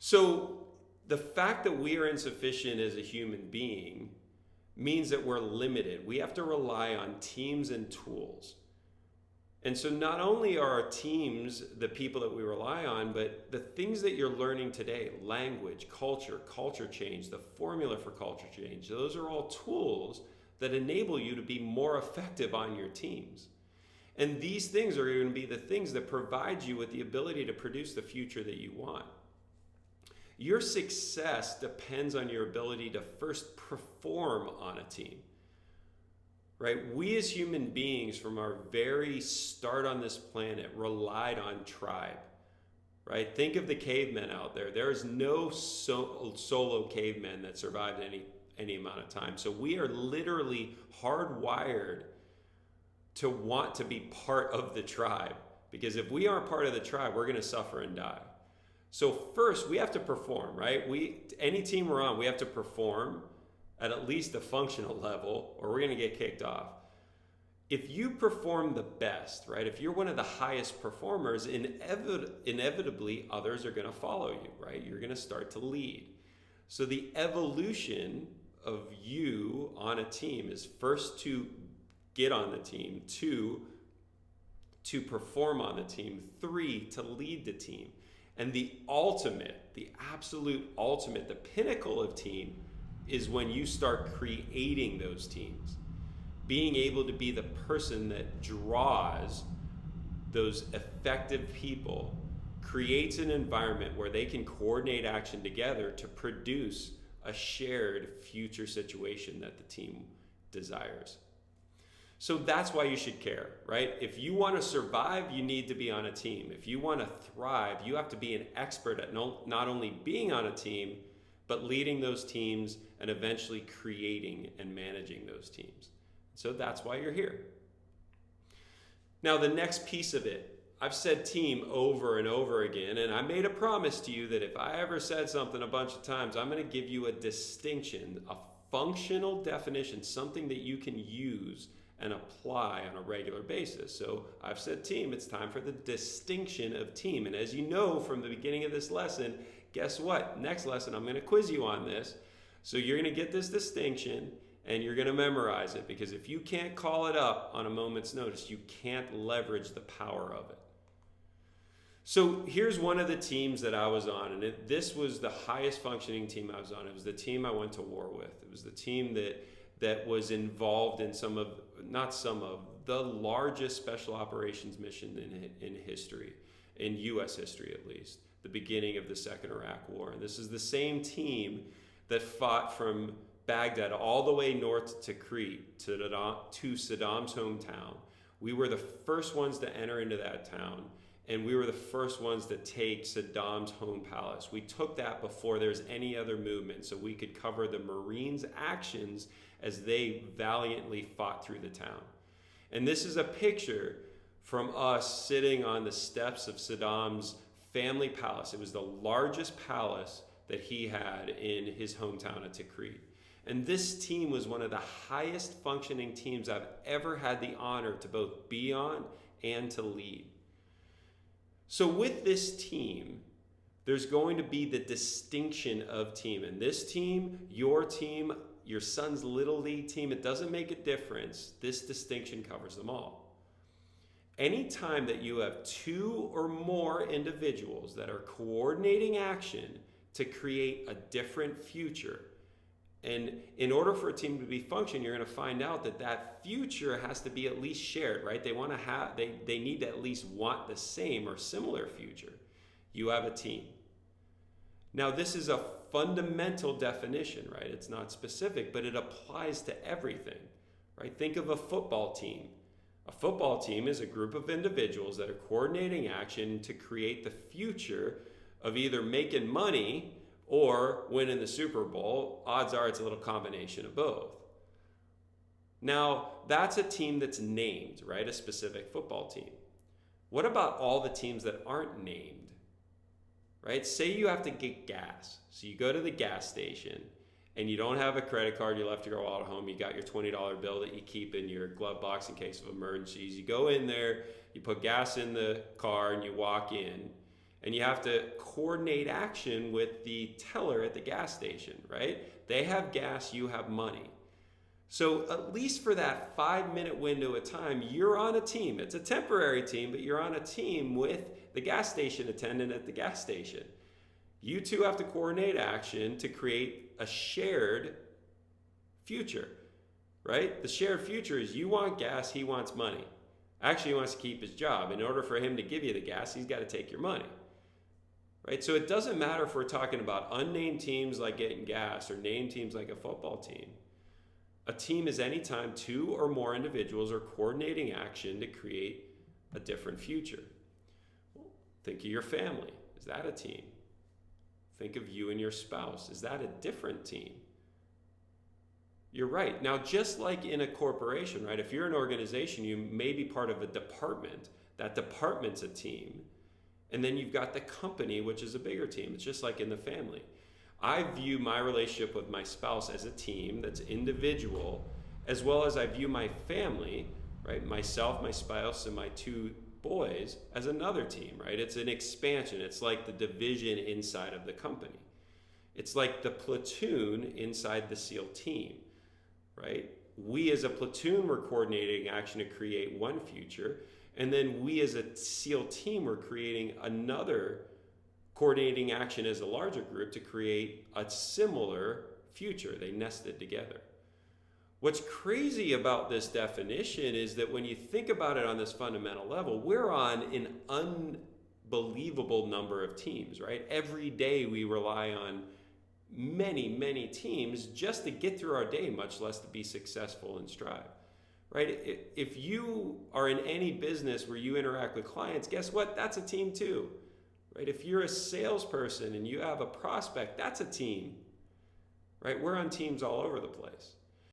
So the fact that we are insufficient as a human being means that we're limited. We have to rely on teams and tools. And so not only are our teams the people that we rely on, but the things that you're learning today, language, culture change, the formula for culture change, those are all tools that enable you to be more effective on your teams. And these things are going to be the things that provide you with the ability to produce the future that you want. Your success depends on your ability to first perform on a team. Right? We as human beings from our very start on this planet relied on tribe. Right? Think of the cavemen out there. There is no solo cavemen that survived any amount of time. So we are literally hardwired to want to be part of the tribe. Because if we aren't part of the tribe, we're going to suffer and die. So first, we have to perform, right? Any team we're on, we have to perform at least a functional level, or we're going to get kicked off. If you perform the best, right? If you're one of the highest performers, inevitably others are going to follow you, right? You're going to start to lead. So the evolution of you on a team is first to get on the team, 2, to perform on the team, 3, to lead the team. And the absolute ultimate, the pinnacle of team is when you start creating those teams. Being able to be the person that draws those effective people, creates an environment where they can coordinate action together to produce a shared future situation that the team desires. So that's why you should care, right? If you want to survive, you need to be on a team. If you want to thrive, you have to be an expert at not only being on a team, but leading those teams and eventually creating and managing those teams. So that's why you're here. Now, the next piece of it, I've said team over and over again, and I made a promise to you that if I ever said something a bunch of times, I'm going to give you a distinction, a functional definition, something that you can use and apply on a regular basis. So I've said team, it's time for the distinction of team. And as you know from the beginning of this lesson, guess what? Next lesson, I'm going to quiz you on this. So you're going to get this distinction and you're going to memorize it, because if you can't call it up on a moment's notice, you can't leverage the power of it. So here's one of the teams that I was on, and this was the highest functioning team I was on. It was the team I went to war with. It was the team that was involved in the largest special operations mission in history, in U.S. history at least, the beginning of the Second Iraq War. And this is the same team that fought from Baghdad all the way north to Crete, to Saddam's hometown. We were the first ones to enter into that town, and we were the first ones to take Saddam's home palace. We took that before there's any other movement, so we could cover the Marines' actions as they valiantly fought through the town. And this is a picture from us sitting on the steps of Saddam's family palace. It was the largest palace that he had in his hometown of Tikrit. And this team was one of the highest functioning teams I've ever had the honor to both be on and to lead. So with this team, there's going to be the distinction of team. And this team, your son's little league team, it doesn't make a difference. This distinction covers them all. Anytime that you have 2 or more individuals that are coordinating action to create a different future, and in order for a team to be functioning, you're going to find out that future has to be at least shared, right? They need to at least want the same or similar future. You have a team. Now, this is a fundamental definition, right? It's not specific, but it applies to everything, right? Think of a football team. A football team is a group of individuals that are coordinating action to create the future of either making money or winning the Super Bowl. Odds are it's a little combination of both. Now, that's a team that's named, right? A specific football team. What about all the teams that aren't named, right? Say you have to get gas. So you go to the gas station and you don't have a credit card, you left your wallet at home, you got your $20 bill that you keep in your glove box in case of emergencies. You go in there, you put gas in the car and you walk in. and you have to coordinate action with the teller at the gas station, right? They have gas, you have money. So at least for that 5-minute window of time, you're on a team. It's a temporary team, but you're on a team with the gas station attendant at the gas station. You two have to coordinate action to create a shared future, right? The shared future is you want gas, he wants money. Actually, he wants to keep his job. In order for him to give you the gas, he's got to take your money, right? So it doesn't matter if we're talking about unnamed teams like getting gas or named teams like a football team. A team is any time 2 or more individuals are coordinating action to create a different future. Think of your family. Is that a team? Think of you and your spouse. Is that a different team? You're right. Now, just like in a corporation, right? If you're an organization, you may be part of a department. That department's a team. And then you've got the company, which is a bigger team. It's just like in the family. I view my relationship with my spouse as a team that's individual, as well as I view my family, right? Myself, my spouse, and my 2 boys as another team, right? It's an expansion. It's like the division inside of the company. It's like the platoon inside the SEAL team, right? We as a platoon were coordinating action to create one future, and then we as a SEAL team were creating another coordinating action as a larger group to create a similar future. They nested together. What's crazy about this definition is that when you think about it on this fundamental level, we're on an unbelievable number of teams, right? Every day we rely on many, many teams just to get through our day, much less to be successful and strive, right? If you are in any business where you interact with clients, guess what? That's a team too, right? If you're a salesperson and you have a prospect, that's a team, right? We're on teams all over the place.